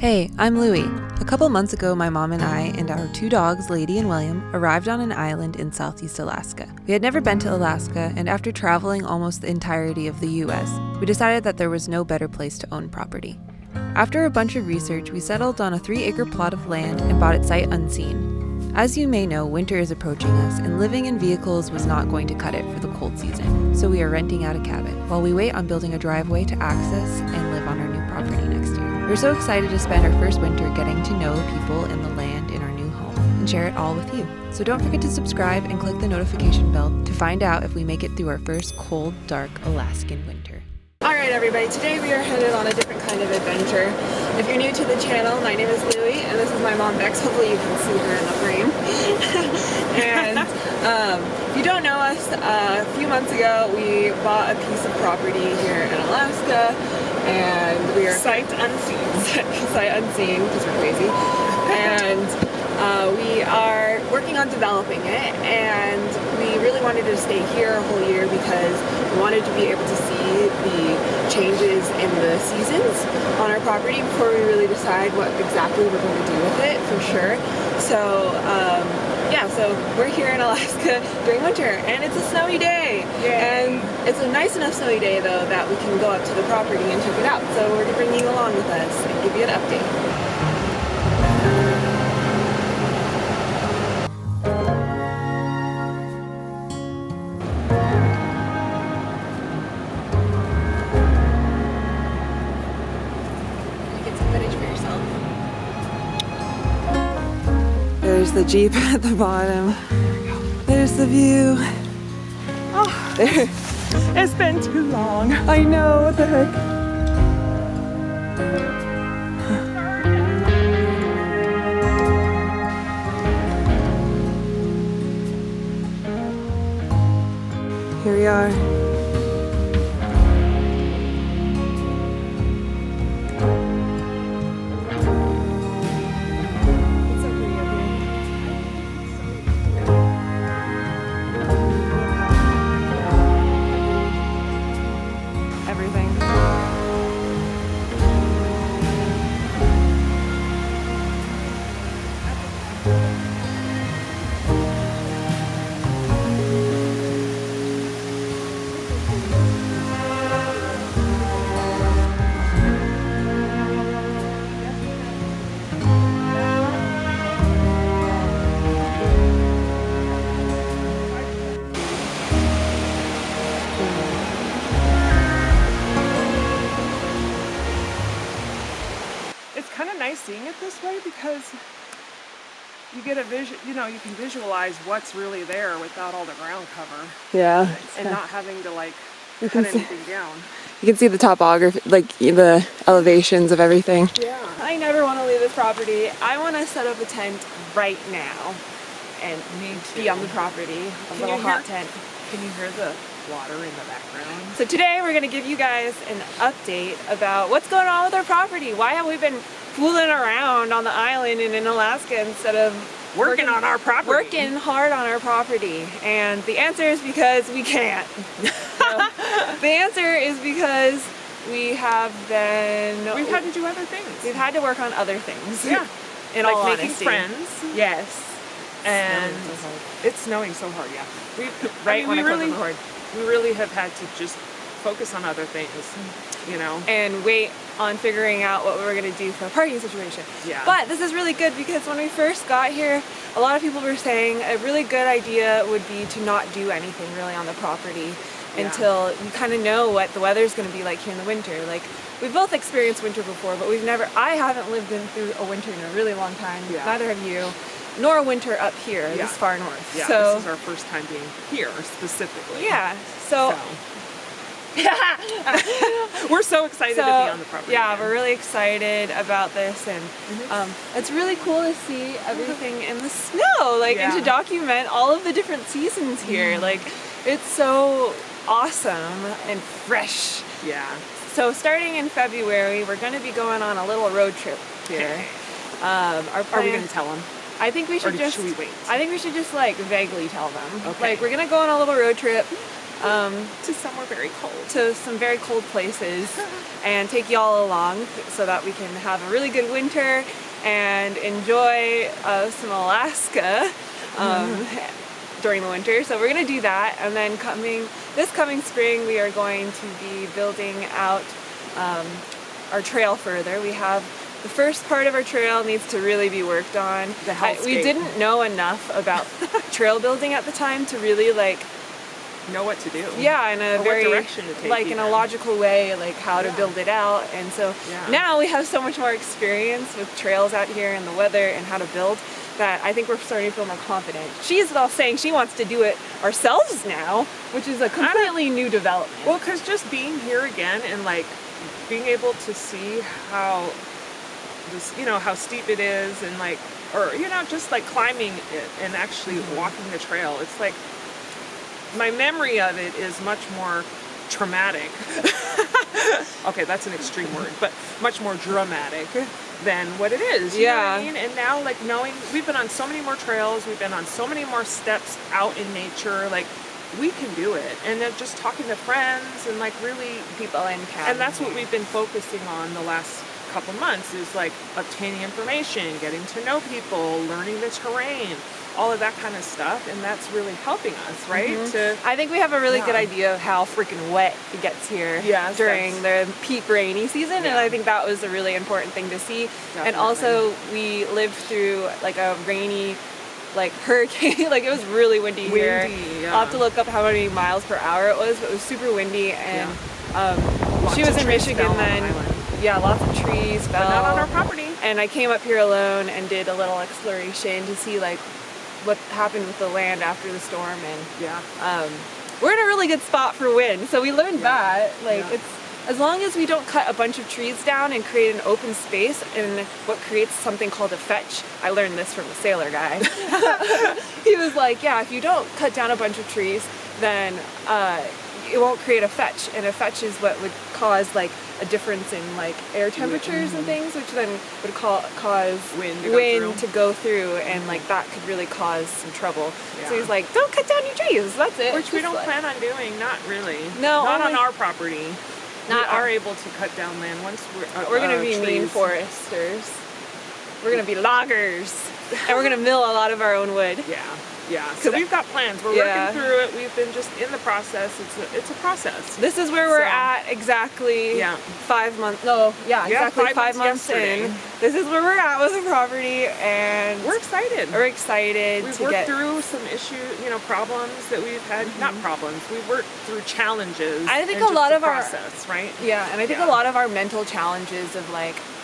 Hey, I'm Louie. A couple months ago, my mom and I and our two dogs, Lady and William, arrived on an island in southeast Alaska. We had never been to Alaska, and after traveling almost the entirety of the US, we decided that there was no better place to own property. After a bunch of research, we settled on a 3-acre plot of land and bought it sight unseen. As you may know, winter is approaching us, and living in vehicles was not going to cut it for the cold season, so we are renting out a cabin while we wait on building a driveway to access and live on our new property next year. We're so excited to spend our first winter getting to know the people and the land in our new home and share it all with you. So don't forget to subscribe and click the notification bell to find out if we make it through our first cold, dark Alaskan winter. Alright everybody, today we are headed on a different kind of adventure. If you're new to the channel, my name is Louie and this is my mom Bex. Hopefully you can see her in the frame. And if you don't know us, a few months ago we bought a piece of property here in Alaska and we are sight unseen because we're crazy. And we are working on developing it, and we really wanted to stay here a whole year because we wanted to be able to see the changes in the seasons on our property before we really decide what exactly we're going to do with it for sure. So yeah, so we're here in Alaska during winter and it's a snowy day. Yay. And it's a nice enough snowy day though that we can go up to the property and check it out. So we're going to bring you along with us and give you an update. There's the Jeep at the bottom. There's the view. Oh, There. it's been too long. I know, what the heck? Here we are. Seeing it this way because you get a vision, you know, you can visualize what's really there without all the ground cover. Yeah. And not having to like cut anything down. You can see the topography, like the elevations of everything. Yeah. I never want to leave this property. I want to set up a tent right now and be on the property, a little hot tent. Can you hear the water in the background? So today we're going to give you guys an update about what's going on with our property. Why have we been fooling around on the island and in Alaska instead of working on our property? Working hard on our property. And the answer is because we can't. So, the answer is because we have been... We've had to do other things. We've had to work on other things. Yeah. In like all making honesty. friends. Yes. And it's snowing so hard. it's snowing so hard, yeah. Right when I close the door. We really have had to just focus on other things, you know. And wait on figuring out what we were going to do for a parking situation. Yeah. But this is really good because when we first got here, a lot of people were saying a really good idea would be to not do anything really on the property until you kind of know what the weather's going to be like here in the winter. Like, we've both experienced winter before, but I haven't lived through a winter in a really long time. Yeah. Neither have you. Nor a winter up here, this far north. Yeah, so, this is our first time being here specifically. Yeah, so we're so excited to be on the property. Yeah, again. we're really excited about this, and it's really cool to see everything in the snow, like, and to document all of the different seasons here. Like, it's so awesome and fresh. Yeah. So starting in February, we're going to be going on a little road trip here. Our plan, are we going to tell them? I think we should should we wait? I think we should just like vaguely tell them. Okay. Like, we're gonna go on a little road trip. To somewhere very cold. to some very cold places and take y'all along so that we can have a really good winter and enjoy some Alaska during the winter. So we're gonna do that, and then this coming spring we are going to be building out our trail further. We have the first part of our trail needs to really be worked on. The hellscape. We didn't know enough about trail building at the time to really Know what to do. yeah, in a Or very what direction to take, in a even. logical way, how to Yeah. build it out. And so Yeah. now we have so much more experience with trails out here and the weather and how to build that I think we're starting to feel more confident. She's all saying she wants to do it ourselves now, which is a completely new development. Well, because just being here again and being able to see how how steep it is, and just climbing it and actually walking the trail, it's my memory of it is much more traumatic. Okay, that's an extreme word, but much more dramatic than what it is. You know what I mean? And now, knowing we've been on so many more trails, we've been on so many more steps out in nature, we can do it. And then just talking to friends and really People in cabins. and that's what we've been focusing on the last couple months is obtaining information, getting to know people, learning the terrain, all of that kind of stuff, and that's really helping us, right? I think we have a really good idea of how freaking wet it gets here Yes, during the peak rainy season, and I think that was a really important thing to see. And also, we lived through a rainy, hurricane. It was really windy here. Yeah. I'll have to look up how many miles per hour it was, but it was super windy, and Lots she was of in trees Michigan fell on the then. island. Yeah, lots of trees fell. But not on our property. And I came up here alone and did a little exploration to see what happened with the land after the storm, and Yeah. we're in a really good spot for wind. So we learned that Yeah. it's as long as we don't cut a bunch of trees down and create an open space, and what creates something called a fetch. I learned this from a sailor guy. He was like, yeah, if you don't cut down a bunch of trees, then it won't create a fetch, and a fetch is what would cause a difference in air temperatures and things, which then would cause Wind to go through, and that could really cause some trouble. Yeah. So he's like, don't cut down your trees, that's it. Which we Just don't plan on doing, not really. No, not only- on our property. Not we are our- able to cut down land once We're gonna be mean trees. foresters. We're gonna be loggers, and we're gonna mill a lot of our own wood. Yeah. So we've got plans. We're Yeah. working through it. We've been just in the process. It's a process. This is where we're So- at exactly. Yeah. 5 months. No, yeah, Yeah, exactly 5 months yesterday. in. This is where we're at with the property, and We're excited. we're excited We've to worked get through some problems that we've had. Not problems. We've worked through challenges. I think and a lot just of the our- process, right? Yeah, and I think Yeah. a lot of our mental challenges of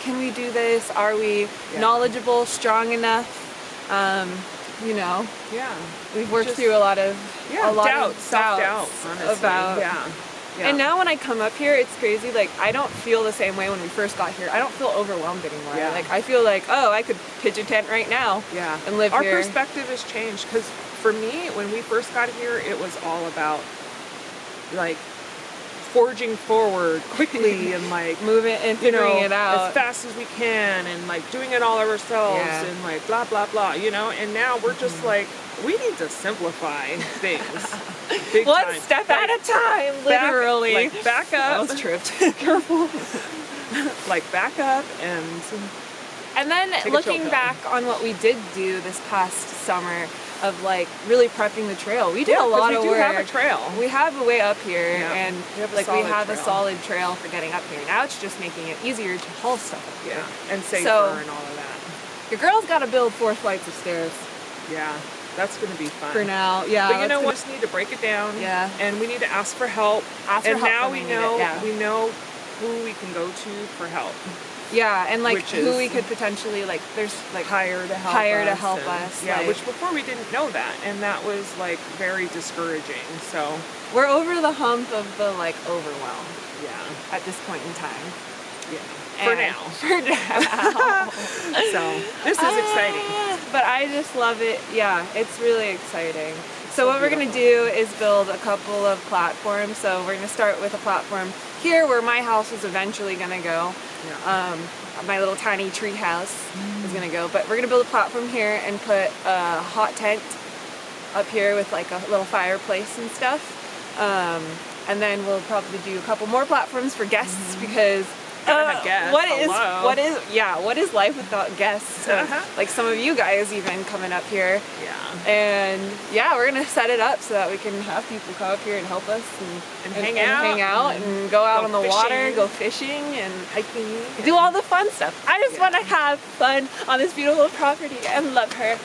can we do this? Are we Yeah. knowledgeable, strong enough? Yeah. We've worked Just- through a lot of Doubts, self-doubt, doubts honestly. about. Yeah. And now when I come up here, it's crazy. I don't feel the same way when we first got here. I don't feel overwhelmed anymore. Yeah. I feel oh, I could pitch a tent right now. Yeah. And live Our here. perspective has changed, because for me, when we first got here, it was all about forging forward quickly and Move it and figuring it out. as fast as we can, and doing it all ourselves, Yeah. and blah blah blah, and now we're just we need to simplify things. Big One time. step at a time, literally. Back I up. almost tripped. Careful. Back up and And then Take a looking chill pill. back on what we did do this past summer of really prepping the trail, we did a lot of we do work. have a trail. We have a way up here, Yeah. and We have a we solid have a trail. solid trail for getting up here. Now it's just making it easier to haul stuff up here. Yeah, and safer So- and all of that. Your girl's got to build 4 flights of stairs Yeah, that's going to be fun. for now. Yeah, But you that's know gonna- what? We just need to break it down. Yeah. And we need to ask for help. Ask for and help now when we we need know it, yeah. we know who we can go to for help. Yeah, and Which who is- we could potentially there's Hire to help Hire us. to help and- us, Yeah, like- which before we didn't know that, and that was very discouraging. So we're over the hump of the overwhelm yeah, at this point in time. yeah. For And- now. For now. So this is exciting. But I just love it. Yeah, it's really exciting. So So what we're going to do is build a couple of platforms. So we're going to start with a platform here where my house is eventually going to go. Yeah. My little tiny tree house is going to go. But we're going to build a platform here and put a hot tent up here with a little fireplace and stuff. And then we'll probably do a couple more platforms for guests because Guests. what is life without guests? So, like some of you guys even coming up here. Yeah. And yeah, we're gonna set it up so that we can have people come up here and help us and hang out and go out on the water, go fishing and hiking, do all the fun stuff. I just want to have fun on this beautiful property and love her.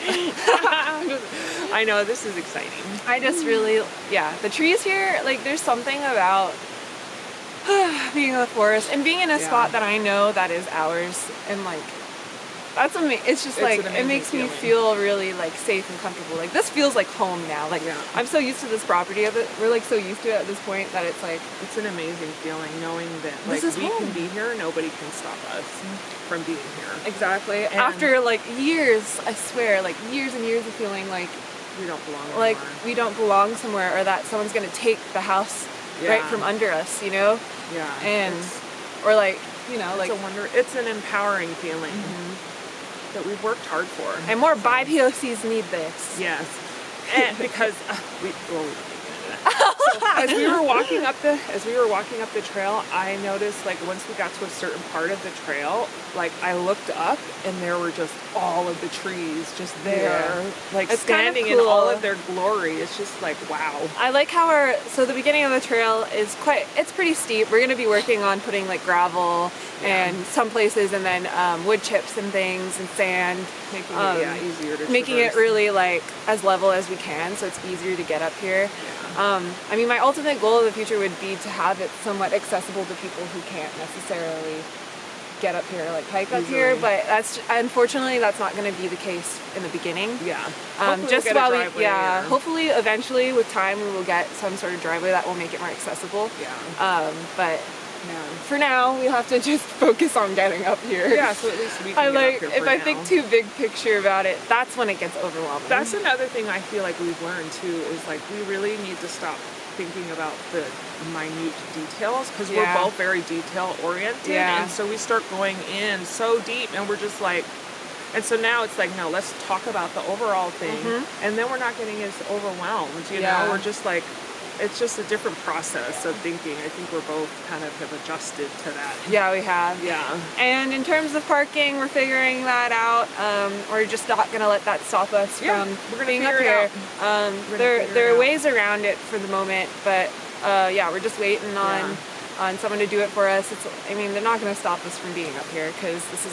I know, this is exciting. I just really, the trees here, like there's something about being in the forest and being in a spot that I know that is ours, and like that's amazing. It's just like it makes me feel really like safe and comfortable. Like this feels like home now. Like I'm so used to this property of it. We're like so used to it at this point that it's like it's an amazing feeling knowing that like we can be here, nobody can stop us from being here. Exactly. And after like years, I swear, like years and years of feeling like we don't belong anymore. Like we don't belong somewhere, or that someone's gonna take the house right from under us, you know? Yeah. And or like, you know, like it's an empowering feeling that we've worked hard for. And more BIPOCs need this. Yes. And because we don't get into that. So as we were walking up the trail, I noticed like once we got to a certain part of the trail, like I looked up and there were just all of the trees just there, like it's standing in all of their glory. It's just like, wow. I like how the beginning of the trail is it's pretty steep. We're gonna be working on putting like gravel and some places, and then wood chips and things and sand, making it easier to making it really like as level as we can, so it's easier to get up here. I mean, my ultimate goal of the future would be to have it somewhat accessible to people who can't necessarily get up here, like hike up here, but unfortunately that's not going to be the case in the beginning. Hopefully eventually with time we will get some sort of driveway that will make it more accessible. But for now we have to just focus on getting up here. So at least we can get up here if I think too big picture about it, that's when it gets overwhelming. That's another thing I feel like we've learned too, is like we really need to stop thinking about the minute details, because we're both very detail oriented, and so we start going in so deep and we're just like, and so now it's like, no, let's talk about the overall thing, and then we're not getting as overwhelmed, you know, we're just like, it's just a different process of thinking. I think we're both kind of have adjusted to that. Yeah, we have. Yeah. And in terms of parking, we're figuring that out. We're just not going to let that stop us from being up here. There are ways around it for the moment, but we're just waiting on someone to do it for us. They're not going to stop us from being up here because this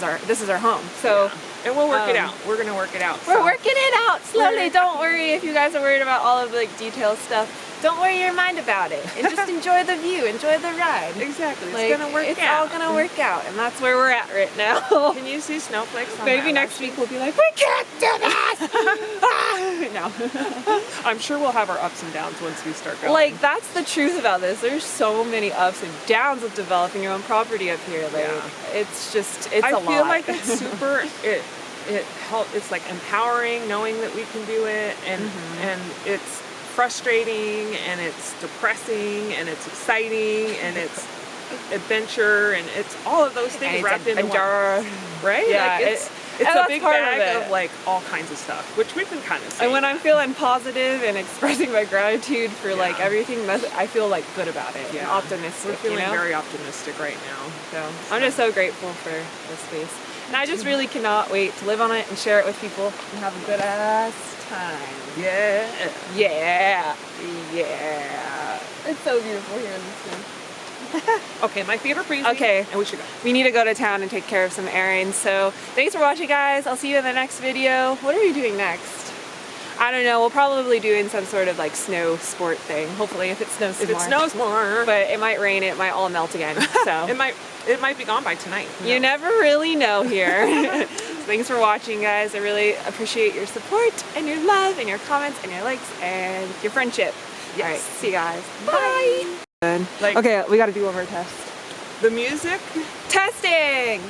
is our home. So and we'll work it out. We're going to work it out. We're working it out slowly. Don't worry if you guys are worried about all of the like detailed stuff. Don't worry your mind about it, and just enjoy the view, enjoy the ride. Exactly, it's gonna work out. It's all gonna work out, and that's where we're at right now. Can you see snowflakes on Maybe next week we'll be like, we can't do this! No. I'm sure we'll have our ups and downs once we start going. Like, that's the truth about this. There's so many ups and downs of developing your own property up here. Like, it's a lot. I feel like it's super, it's like empowering knowing that we can do it, and it's frustrating, and it's depressing, and it's exciting, and it's adventure, and it's all of those things wrapped into one, right? Yeah, like it's a big bag of like all kinds of stuff, which we've been kind of saying. And when I'm feeling positive and expressing my gratitude for like everything, I feel like good about it and optimistic. We're feeling very optimistic right now. So I'm just so grateful for this space, and I just really cannot wait to live on it and share it with people and have a good ass time. Yeah. It's so beautiful here in this room. Okay, my feet are freezing. Okay, and we should go. We need to go to town and take care of some errands. So thanks for watching, guys. I'll see you in the next video. What are we doing next? I don't know. We'll probably be doing some sort of like snow sport thing. Hopefully, if it snows some more. If it snows more. But it might rain. It might all melt again. So it might be gone by tonight. You never really know here. Thanks for watching, guys. I really appreciate your support and your love and your comments and your likes and your friendship. Yes. All right, see you guys. Bye. Like, okay, we got to do one more test. The music. Testing.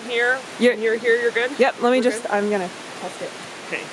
Here. You're here. You're good. Yep. Let me I'm gonna test it. Okay.